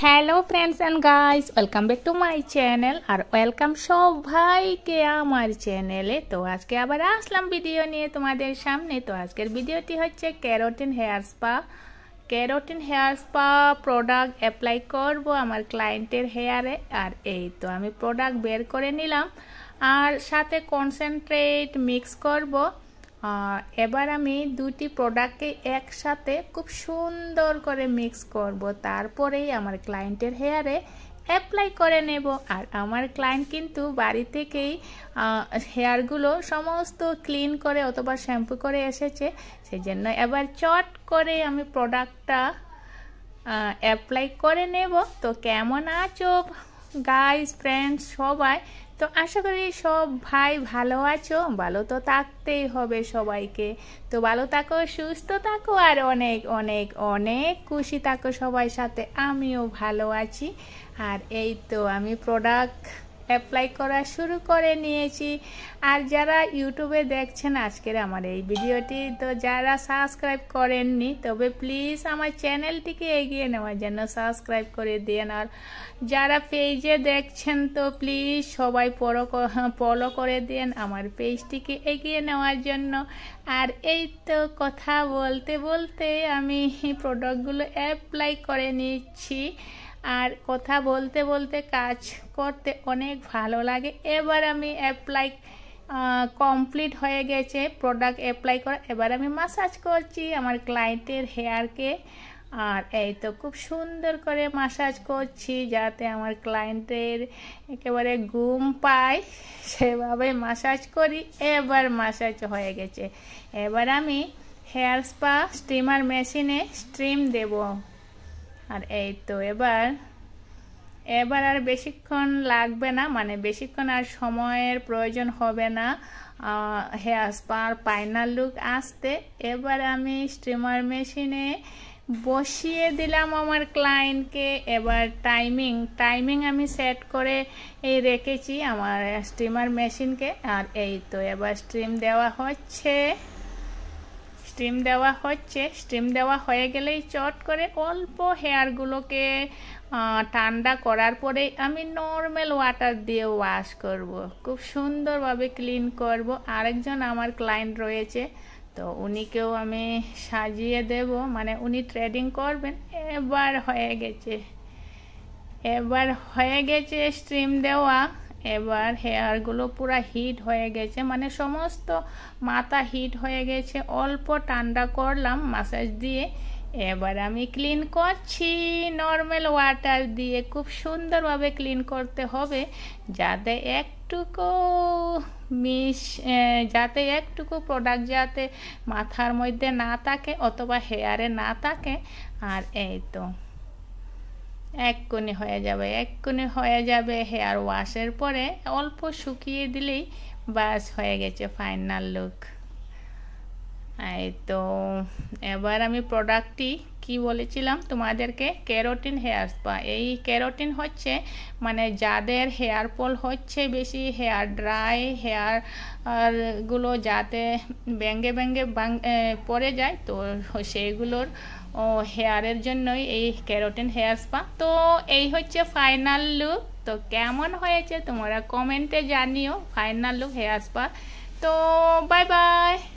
Hello friends and guys, welcome back to my channel আর welcome সবাইকে আমার চ্যানেলে। তো আজকে আবার আসলাম ভিডিও নিয়ে তোমাদের সামনে। তো আজকের ভিডিওটি হচ্ছে keratin hair spa product apply করব আমার ক্লায়েন্টের হেয়ারে। আর এই তো আমি প্রোডাক্ট বের করে নিলাম আর সাথে কনসেন্ট্রেট মিক্স করব। এবার আমি দুটি প্রোডাক্টকে একসাথে খুব সুন্দর করে মিক্স করব, তারপরেই আমার ক্লায়েন্টের হেয়ারে অ্যাপ্লাই করে নেব। আর আমার ক্লায়েন্ট কিন্তু বাড়ি থেকেই হেয়ারগুলো সমস্ত ক্লিন করে অথবা শ্যাম্পু করে এসেছে, সেই জন্য এবার চট করে আমি প্রোডাক্টটা অ্যাপ্লাই করে নেব। তো কেমন আছো গাইস, ফ্রেন্ডস সবাই? তো আশা করি সব ভাই ভালো আছো। ভালো তো থাকতেই হবে সবাইকে। তো ভালো থাকো, সুস্থ থাকো আর অনেক অনেক অনেক খুশি থাকো সবাই সাথে। আমিও ভালো আছি। আর এই তো আমি প্রোডাক্ট অ্যাপ্লাই করা শুরু করে নিয়েছি। আর যারা ইউটিউবে দেখছেন আজকের আমার এই ভিডিওটি, তো যারা সাবস্ক্রাইব করেননি তবে প্লিজ আমার চ্যানেলটিকে এগিয়ে নেওয়ার জন্য সাবস্ক্রাইব করে দিন। আর যারা পেজে দেখছেন তো প্লিজ সবাই ফলো করে দিন আমার পেজটিকে এগিয়ে নেওয়ার জন্য। আর এই তো কথা বলতে বলতে আমি প্রোডাক্টগুলো অ্যাপ্লাই করে নিচ্ছি। আর কথা বলতে বলতে কাজ করতে অনেক ভালো লাগে। এবার আমি অ্যাপ্লাই কমপ্লিট হয়ে গেছে প্রোডাক্ট অ্যাপ্লাই করা। এবার আমি মাসাজ করছি আমার ক্লায়েন্টের হেয়ারকে। আর এই তো খুব সুন্দর করে মাসাজ করছি যাতে আমার ক্লায়েন্টের একেবারে ঘুম পায়, সেভাবে মাসাজ করি। এবার মাসাজ হয়ে গেছে। এবার আমি হেয়ার স্পা স্টিমার মেশিনে স্টিম দেব। আর এই তো এবার আর বেশিক্ষণ লাগবে না, মানে বেশিক্ষণ আর সময়ের প্রয়োজন হবে না হেয়ার স্পার ফাইনাল লুক আসতে। এবার আমি স্টিমার মেশিনে বসিয়ে দিলাম আমার ক্লায়েন্টকে। এবার টাইমিং আমি সেট করে রেখেছি আমার স্টিমার মেশিনকে। আর এই তো এবার স্টিম দেওয়া হচ্ছে। স্টিম দেওয়া হয়ে গেলেই চট করে অল্প হেয়ারগুলোকে ঠান্ডা করার পরে আমি নর্মাল ওয়াটার দিয়ে ওয়াশ করব, খুব সুন্দরভাবে ক্লিন করব। আরেকজন আমার ক্লায়েন্ট রয়েছে, তো উনিকেও আমি সাজিয়ে দেব, মানে উনি থ্রেডিং করবেন। এবার হয়ে গেছে স্টিম দেওয়া। এবার হেয়ারগুলো পুরো হিট হয়ে গেছে, মানে সমস্ত মাথা হিট হয়ে গেছে। অল্প ঠান্ডা করলাম মাসাজ দিয়ে। এবার আমি ক্লিন করছি নর্মাল ওয়াটার দিয়ে। খুব সুন্দরভাবে ক্লিন করতে হবে যাতে একটুকু প্রোডাক্ট যাতে মাথার মধ্যে না থাকে অথবা হেয়ারে না থাকে। আর এই তো এক্ষুনি হয়ে যাবে হেয়ার ওয়াশের পরে অল্প শুকিয়ে দিলেই বাস হয়ে গেছে ফাইনাল লুক। এই তো এবার আমি প্রোডাক্টটি কি বলেছিলাম তোমাদেরকে, কেরাটিন হেয়ার স্পা। এই কেরাটিন হচ্ছে মানে যাদের হেয়ার ফল হচ্ছে বেশি, হেয়ার ড্রাই হেয়ারগুলো যাতে ব্যাঙ্গে পড়ে যায়, তো সেইগুলোর হেয়ারের জন্যই এই কেরাটিন হেয়ার স্পা। তো এই হচ্ছে ফাইনাল লুক। তো কেমন হয়েছে তোমরা কমেন্টে জানিও ফাইনাল লুক হেয়ার স্পা। তো বাই বাই।